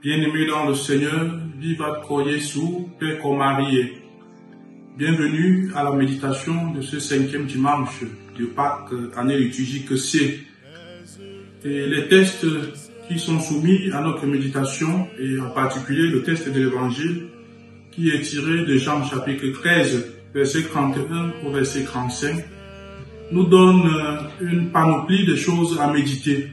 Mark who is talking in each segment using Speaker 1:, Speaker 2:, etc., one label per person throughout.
Speaker 1: Bien-aimés dans le Seigneur, vivat Jésus, Père Marie. Bienvenue à la méditation de ce 5e dimanche de Pâques, année liturgique C. Et les textes qui sont soumis à notre méditation, et en particulier le texte de l'Évangile, qui est tiré de Jean chapitre 13, verset 31 au verset 35, nous donne une panoplie de choses à méditer.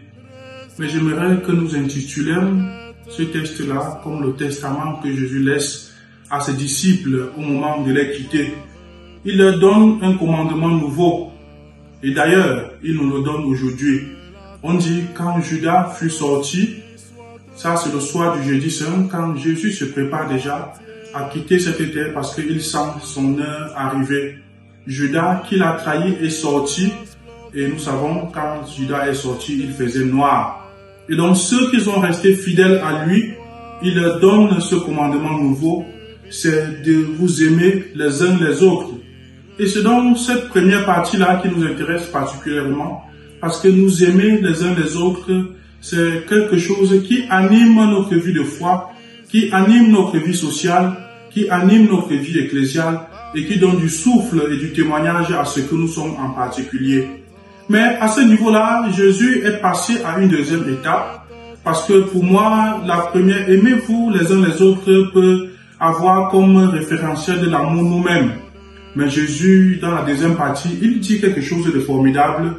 Speaker 1: Mais j'aimerais que nous intitulions ce texte-là comme le testament que Jésus laisse à ses disciples au moment de les quitter. Il leur donne un commandement nouveau. Et d'ailleurs, il nous le donne aujourd'hui. On dit quand Judas fut sorti, ça c'est le soir du jeudi saint, quand Jésus se prépare déjà à quitter cette terre parce qu'il sent son heure arriver. Judas, qui l'a trahi, est sorti. Et nous savons, quand Judas est sorti, il faisait noir. Et donc ceux qui sont restés fidèles à lui, il leur donne ce commandement nouveau, c'est de vous aimer les uns les autres. Et c'est donc cette première partie-là qui nous intéresse particulièrement, parce que nous aimer les uns les autres, c'est quelque chose qui anime notre vie de foi, qui anime notre vie sociale, qui anime notre vie ecclésiale et qui donne du souffle et du témoignage à ce que nous sommes en particulier. Mais à ce niveau-là, Jésus est passé à une deuxième étape, parce que pour moi, la première, aimez-vous les uns les autres, peut avoir comme référentiel de l'amour nous-mêmes. Mais Jésus, dans la deuxième partie, il dit quelque chose de formidable.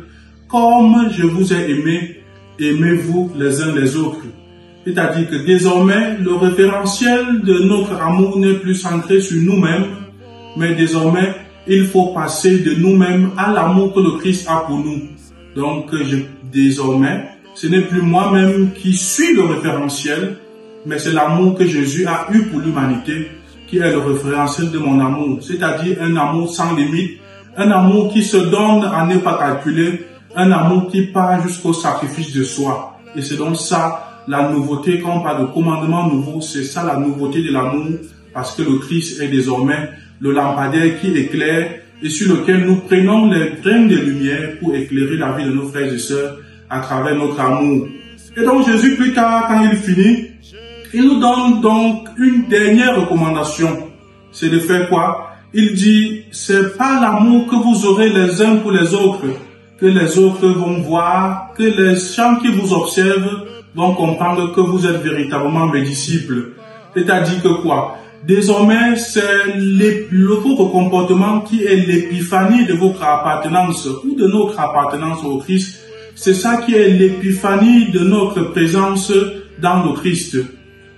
Speaker 1: Comme je vous ai aimé, aimez-vous les uns les autres. C'est-à-dire que désormais, le référentiel de notre amour n'est plus centré sur nous-mêmes, mais désormais, il faut passer de nous-mêmes à l'amour que le Christ a pour nous. Donc, désormais, ce n'est plus moi-même qui suis le référentiel, mais c'est l'amour que Jésus a eu pour l'humanité qui est le référentiel de mon amour. C'est-à-dire un amour sans limite, un amour qui se donne à ne pas calculer, un amour qui part jusqu'au sacrifice de soi. Et c'est donc ça, la nouveauté, quand on parle de commandement nouveau, c'est ça la nouveauté de l'amour, parce que le Christ est désormais le lampadaire qui éclaire et sur lequel nous prenons les brins de lumière pour éclairer la vie de nos frères et sœurs à travers notre amour. Et donc Jésus, plus tard, quand il finit, il nous donne donc une dernière recommandation. C'est de faire quoi? Il dit, c'est pas l'amour que vous aurez les uns pour les autres, que les autres vont voir, que les gens qui vous observent vont comprendre que vous êtes véritablement mes disciples. C'est-à-dire que quoi? Désormais, c'est votre comportement qui est l'épiphanie de votre appartenance ou de notre appartenance au Christ. C'est ça qui est l'épiphanie de notre présence dans le Christ.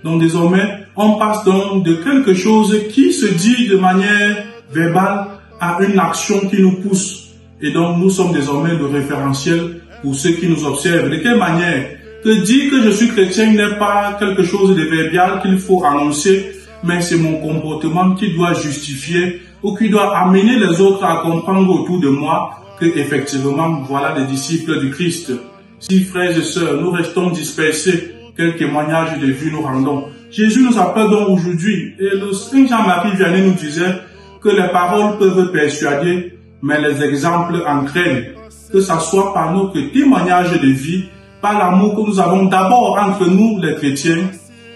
Speaker 1: Donc désormais, on passe donc de quelque chose qui se dit de manière verbale à une action qui nous pousse. Et donc nous sommes désormais le référentiel pour ceux qui nous observent. De quelle manière? Que dire que je suis chrétien n'est pas quelque chose de verbal qu'il faut annoncer, mais c'est mon comportement qui doit justifier ou qui doit amener les autres à comprendre autour de moi que effectivement, voilà les disciples du Christ. Si frères et sœurs, nous restons dispersés, quel témoignage de vie nous rendons? Jésus nous appelle donc aujourd'hui, et le Saint Jean-Marie Vianney nous disait que les paroles peuvent persuader, mais les exemples entraînent. Que ce soit par notre témoignage de vie, par l'amour que nous avons d'abord entre nous les chrétiens,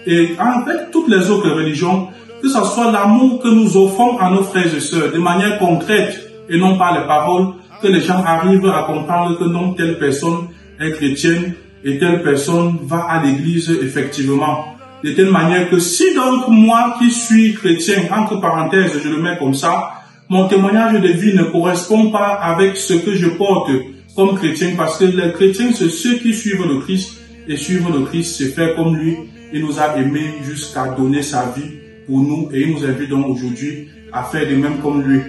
Speaker 1: et avec toutes les autres religions, que ce soit l'amour que nous offrons à nos frères et sœurs de manière concrète et non par les paroles, que les gens arrivent à comprendre que non, telle personne est chrétienne et telle personne va à l'église effectivement. De telle manière que si donc moi qui suis chrétien, entre parenthèses, je le mets comme ça, mon témoignage de vie ne correspond pas avec ce que je porte comme chrétien, parce que les chrétiens, c'est ceux qui suivent le Christ, et suivre le Christ, c'est faire comme lui. Il nous a aimés jusqu'à donner sa vie pour nous et il nous invite donc aujourd'hui à faire de même comme lui.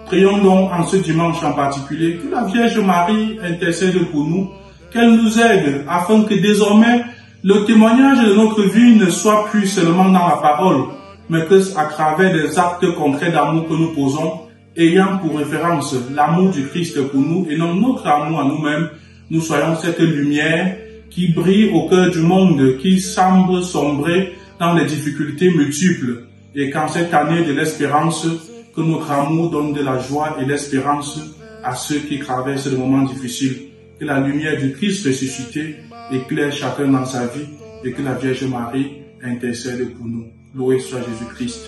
Speaker 1: Prions donc en ce dimanche en particulier que la Vierge Marie intercède pour nous, qu'elle nous aide afin que désormais le témoignage de notre vie ne soit plus seulement dans la parole, mais que à travers des actes concrets d'amour que nous posons, ayant pour référence l'amour du Christ pour nous et non notre amour à nous-mêmes, nous soyons cette lumière qui brille au cœur du monde, qui semble sombrer dans les difficultés multiples. Et qu'en cette année de l'espérance, que notre amour donne de la joie et l'espérance à ceux qui traversent des moments difficiles. Que la lumière du Christ ressuscité éclaire chacun dans sa vie et que la Vierge Marie intercède pour nous. Loué soit Jésus-Christ.